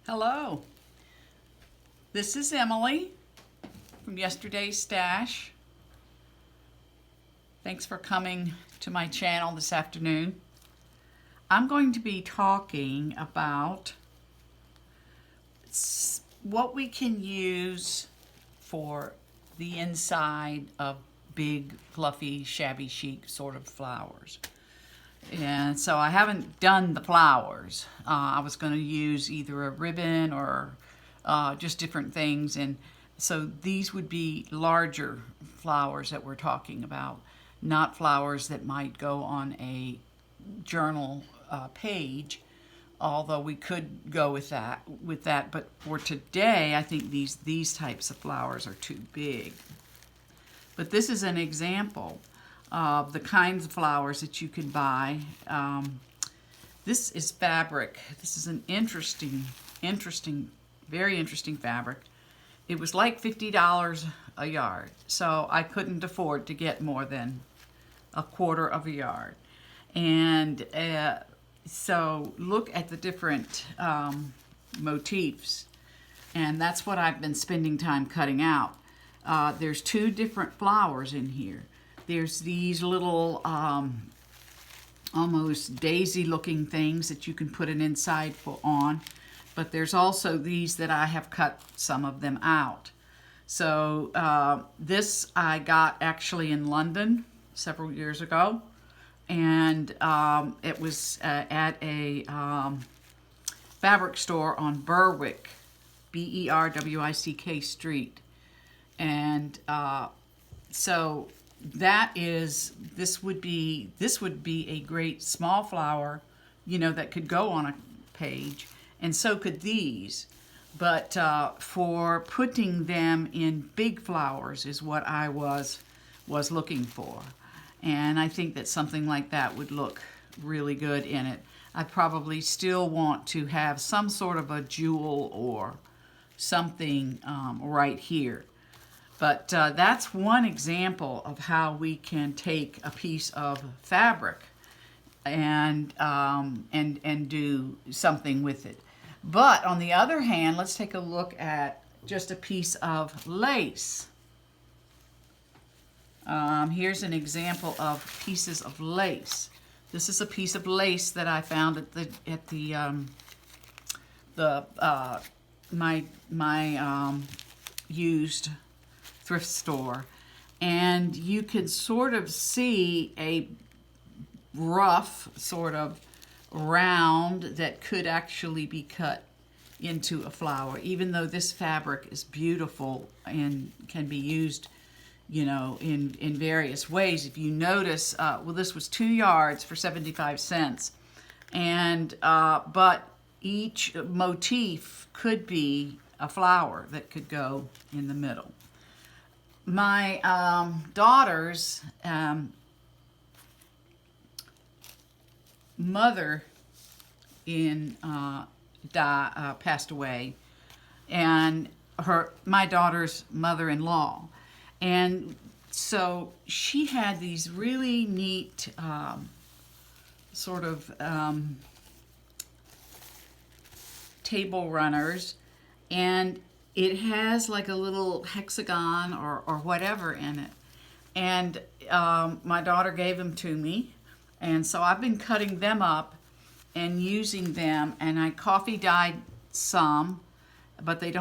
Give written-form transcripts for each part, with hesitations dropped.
Hello, this is Emily from Yesterday's Stash. Thanks for coming to my channel this afternoon. I'm going to be talking about what we can use for the inside of big, fluffy, shabby chic sort of flowers. And so I haven't done the flowers. I was going to use either a ribbon or just different things. And so these would be larger flowers that we're talking about, not flowers that might go on a journal page, although we could go with that. But for today, I think these types of flowers are too big. But this is an example of the kinds of flowers that you can buy. This is fabric. This is an interesting, very interesting fabric. It was like $50 a yard, so I couldn't afford to get more than a quarter of a yard. And so look at the different motifs, and that's what I've been spending time cutting out. There's two different flowers in here. There's these little almost daisy looking things that you can put an inside on, but there's also these that I have cut some of them out. So this I got actually in London several years ago, and it was at a fabric store on Berwick, Berwick Street. And so this would be a great small flower, that could go on a page, and so could these. But for putting them in big flowers is what I was looking for, and I think that something like that would look really good in it. I probably still want to have some sort of a jewel or something right here. But that's one example of how we can take a piece of fabric and do something with it. But on the other hand, let's take a look at just a piece of lace. Here's an example of pieces of lace. This is a piece of lace that I found at my used thrift store, and you can sort of see a rough sort of round that could actually be cut into a flower, even though this fabric is beautiful and can be used in various ways. If you notice, well, this was 2 yards for 75 cents, and but each motif could be a flower that could go in the middle. My daughter's mother passed away, and my daughter's mother-in-law, and so she had these really neat sort of table runners, and it has like a little hexagon or whatever in it. And my daughter gave them to me. And so I've been cutting them up and using them. And I coffee dyed some, but this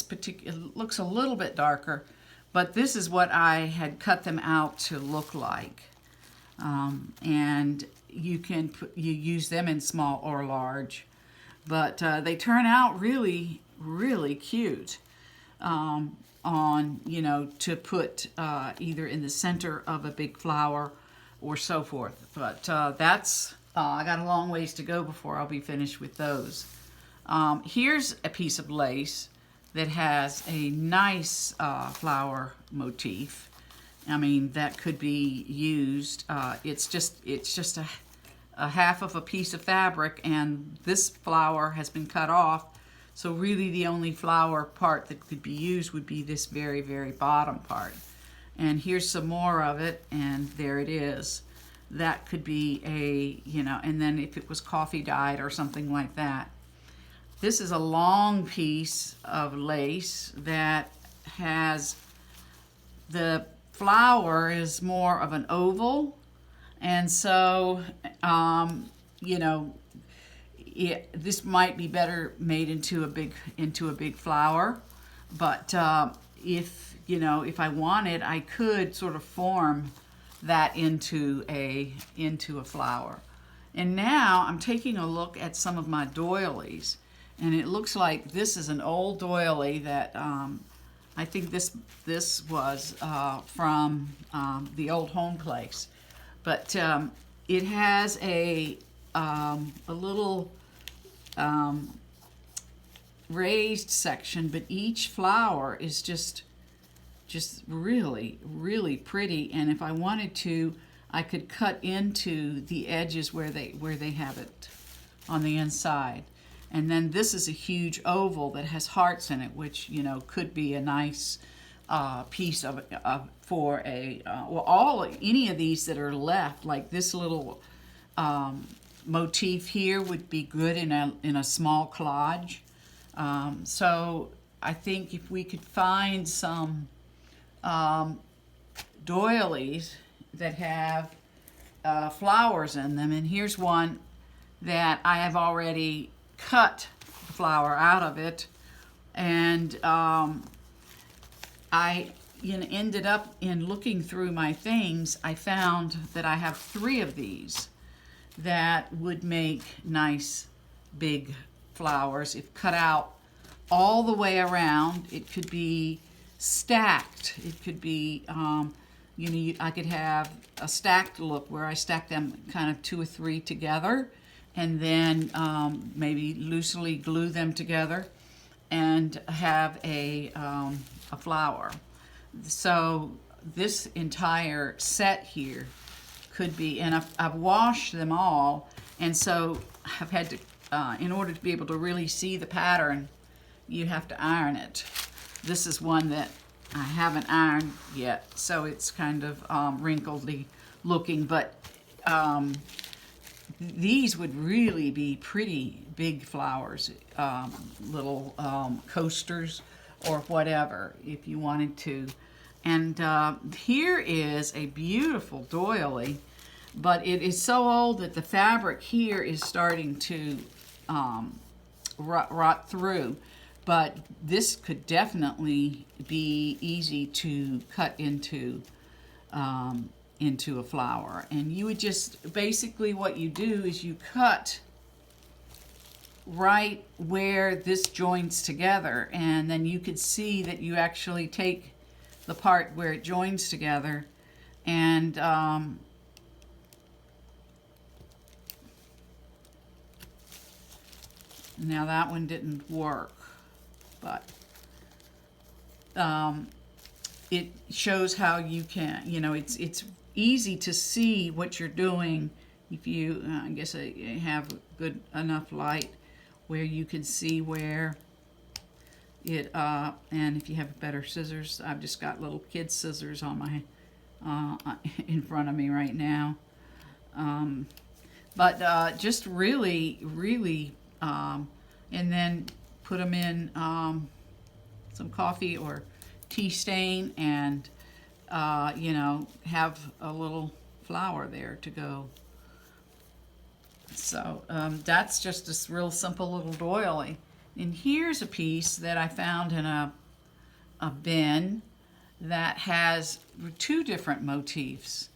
particular looks a little bit darker. But this is what I had cut them out to look like. And you use them in small or large. But they turn out really, really cute to put either in the center of a big flower or so forth. But I got a long ways to go before I'll be finished with those. Here's a piece of lace that has a nice flower motif. I mean, that could be used. It's just a half of a piece of fabric, and this flower has been cut off, so really the only flower part that could be used would be this very, very bottom part. And here's some more of it, and there it is. That could be and then if it was coffee dyed or something like that, This is a long piece of lace that has, the flower is more of an oval, and so you know, this might be better made into a big flower, but if I wanted, I could sort of form that into a flower. And now I'm taking a look at some of my doilies, and it looks like this is an old doily that I think this was from the old home place, but it has a little raised section, but each flower is just really, really pretty. And if I wanted to, I could cut into the edges where they have it on the inside. And then this is a huge oval that has hearts in it, which could be a nice piece of for a any of these that are left, like this little motif here would be good in a small collage. So I think if we could find some doilies that have flowers in them, and here's one that I have already cut the flower out of it, and I ended up in looking through my things, I found that I have 3 of these that would make nice big flowers if cut out all the way around. It could be stacked. It could be, I could have a stacked look where I stack them kind of 2 or 3 together, and then maybe loosely glue them together and have a flower. So this entire set here could be, and I've washed them all, and so I've had to, in order to be able to really see the pattern, you have to iron it. This is one that I haven't ironed yet, so it's kind of wrinkledy looking, but these would really be pretty big flowers, little coasters or whatever, if you wanted to. And here is a beautiful doily, but it is so old that the fabric here is starting to rot through. But this could definitely be easy to cut into a flower. And you would just, basically what you do is you cut right where this joins together, and then you could see that you actually take the part where it joins together, and now that one didn't work, but it shows how you can, it's easy to see what you're doing if you, I guess I have good enough light where you can see where it, and if you have better scissors, I've just got little kid scissors on my, in front of me right now. But just really, really, and then put them in some coffee or tea stain, and have a little flower there to go. So that's just a real simple little doily. And here's a piece that I found in a bin that has 2 different motifs.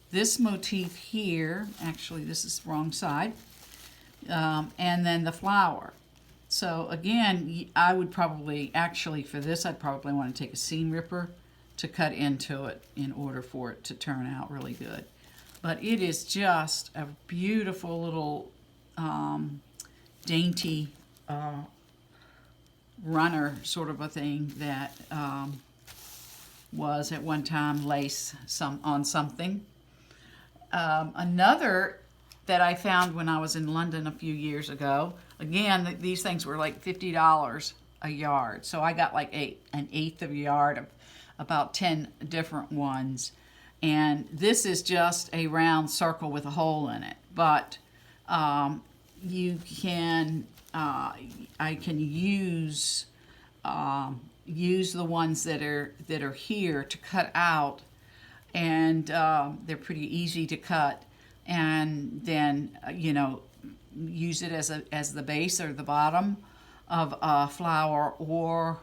This motif here, actually this is the wrong side, and then the flower. So again, I would probably, actually for this, I'd probably want to take a seam ripper to cut into it in order for it to turn out really good. But it is just a beautiful little dainty runner sort of a thing that was at one time lace on something. Another that I found when I was in London a few years ago, again, these things were like $50 a yard. So I got like an eighth of a yard of about 10 different ones. And this is just a round circle with a hole in it. But you can, I can use the ones that are here to cut out, and they're pretty easy to cut, and then use it as the base or the bottom of a flower, or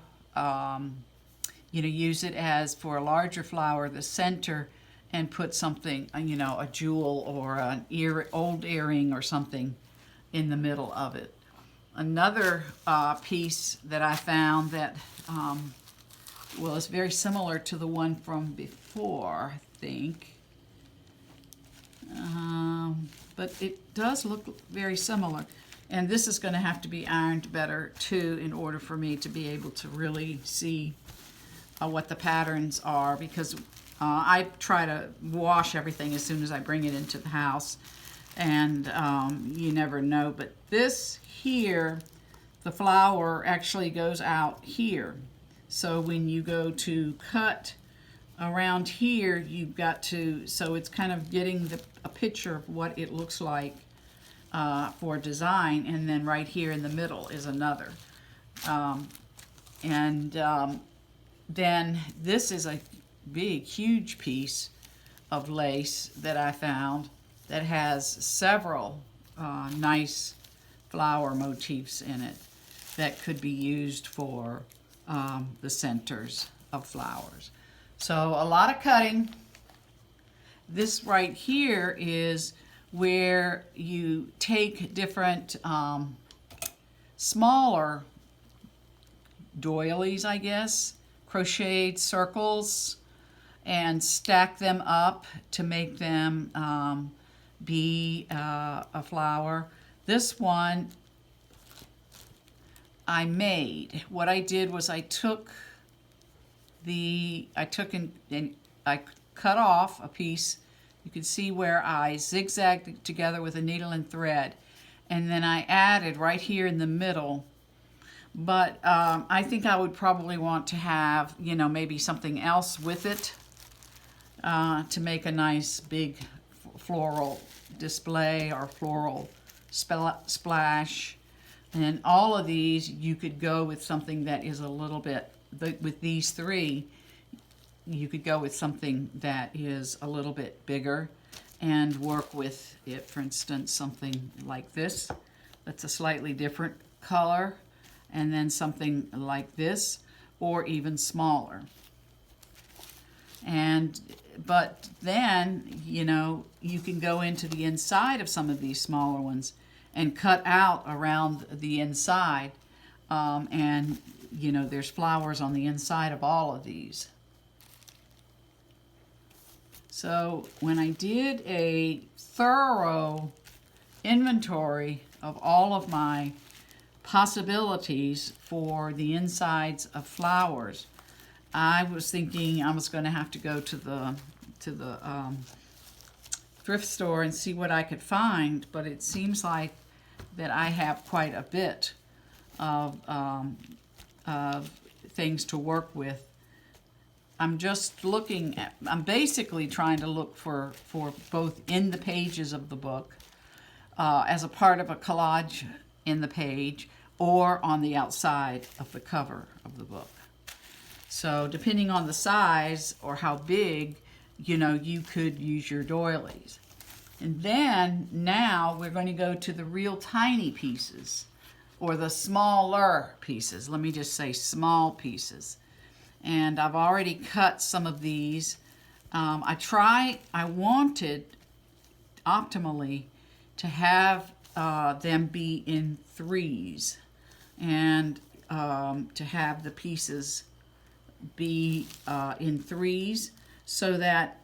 use it as for a larger flower, the center, and put something, a jewel or an old earring or something in the middle of it. Another piece that I found that, is very similar to the one from before, I think. But it does look very similar. And this is going to have to be ironed better too in order for me to be able to really see what the patterns are, because I try to wash everything as soon as I bring it into the house, and you never know. But this here, the flower actually goes out here. So when you go to cut around here, you've got to, so it's kind of getting a picture of what it looks like for design, and then right here in the middle is another. Then this is a big, huge piece of lace that I found that has several nice flower motifs in it that could be used for the centers of flowers. So a lot of cutting. This right here is where you take different smaller doilies, I guess, crocheted circles, and stack them up to make them be a flower. This one I made. What I did was I took and I cut off a piece. You can see where I zigzagged together with a needle and thread, and then I added right here in the middle. But I think I would probably want to have, maybe something else with it to make a nice big floral display or floral splash. And all of these, you could go with something that is a little bit, with these three, you could go with something that is a little bit bigger and work with it. For instance, something like this, that's a slightly different color, and then something like this, or even smaller. But then, you can go into the inside of some of these smaller ones and cut out around the inside, and there's flowers on the inside of all of these. So when I did a thorough inventory of all of my possibilities for the insides of flowers, I was thinking I was going to have to go to the thrift store and see what I could find, but it seems like that I have quite a bit of things to work with. I'm basically trying to look for both in the pages of the book, as a part of a collage in the page, or on the outside of the cover of the book. So depending on the size or how big, you could use your doilies. And then now we're going to go to the real tiny pieces, or the smaller pieces. Let me just say small pieces. And I've already cut some of these. I wanted optimally to have them be in threes, and to have the pieces be in threes, so that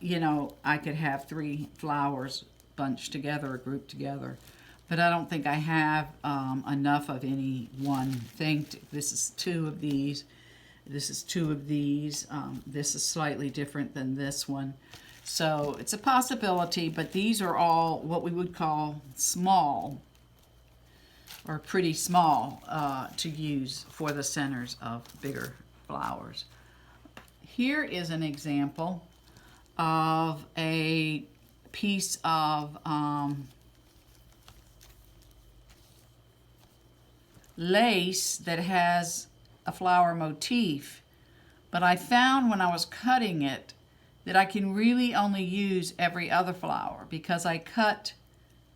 I could have three flowers bunched together or grouped together. But I don't think I have enough of any one thing. This is two of these. This is two of these. This is slightly different than this one. So it's a possibility, but these are all what we would call small, or pretty small, to use for the centers of bigger flowers. Here is an example of a piece of lace that has a flower motif, but I found when I was cutting it that I can really only use every other flower because I cut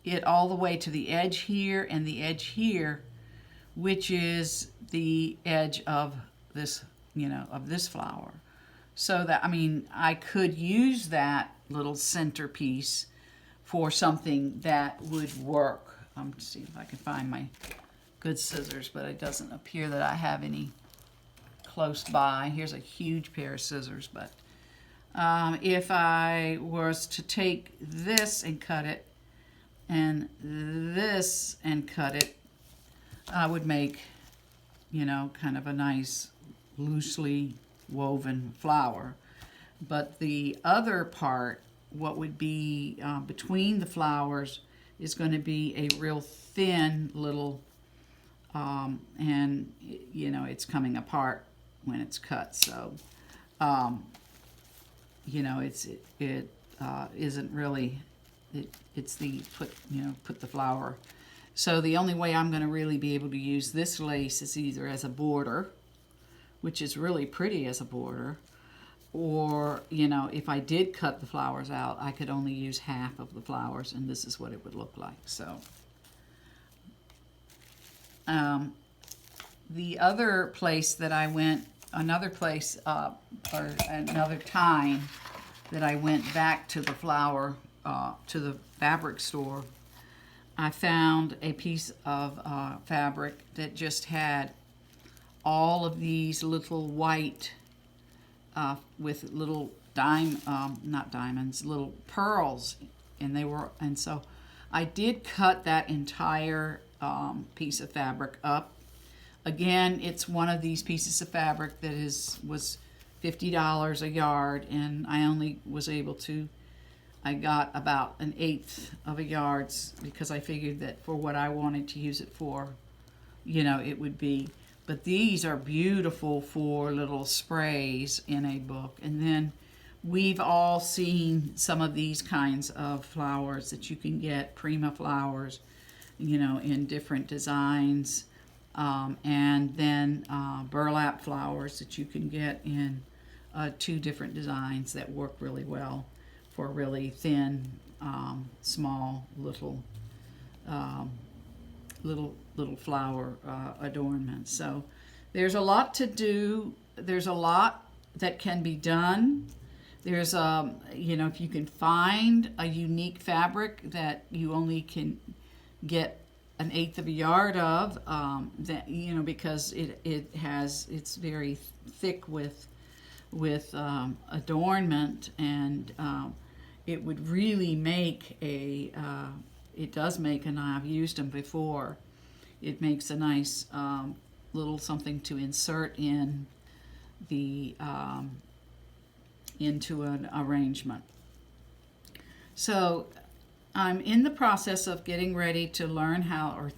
it all the way to the edge here and the edge here, which is the edge of this, of this flower. So that, I could use that little centerpiece for something that would work. I'm see if I can find my good scissors, but it doesn't appear that I have any close by. Here's a huge pair of scissors, but if I was to take this and cut it, and this and cut it, I would make, kind of a nice loosely woven flower. But the other part, what would be between the flowers, is going to be a real thin little, and it's coming apart when it's cut. So, it isn't really. It's the put the flower. So the only way I'm going to really be able to use this lace is either as a border, which is really pretty as a border, or if I did cut the flowers out, I could only use half of the flowers, and this is what it would look like. So the other place that I went, another time that I went back to the flower, to the fabric store, I found a piece of fabric that just had all of these little white with little not diamonds, little pearls, and so I did cut that entire piece of fabric up. Again, it's one of these pieces of fabric that was $50 a yard, and I only was able to. I got about 1/8 of a yard because I figured that for what I wanted to use it for, it would be. But these are beautiful for little sprays in a book. And then we've all seen some of these kinds of flowers that you can get, prima flowers, in different designs. And then burlap flowers that you can get in 2 different designs that work really well for really thin, small, little flower adornments. So there's a lot to do. There's a lot that can be done. There's if you can find a unique fabric that you only can get 1/8 of a yard of, that because it's very thick with adornment, and it would really make it does make, and I've used them before, it makes a nice little something to insert in the into an arrangement. So I'm in the process of getting ready to learn or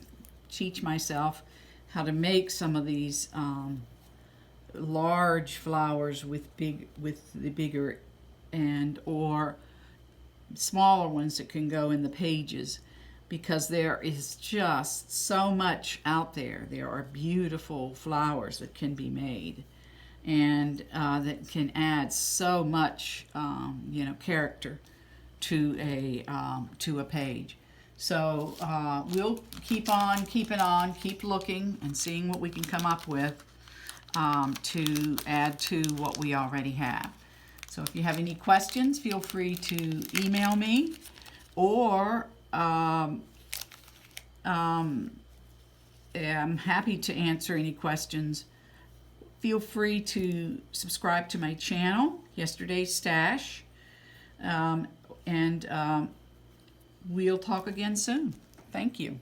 teach myself how to make some of these large flowers with the bigger or smaller ones that can go in the pages, because there is just so much out there. There are beautiful flowers that can be made, and that can add so much character to a page. So we'll keep looking and seeing what we can come up with to add to what we already have. So if you have any questions, feel free to email me, or I'm happy to answer any questions. Feel free to subscribe to my channel, Yesterday's Stash, and we'll talk again soon. Thank you.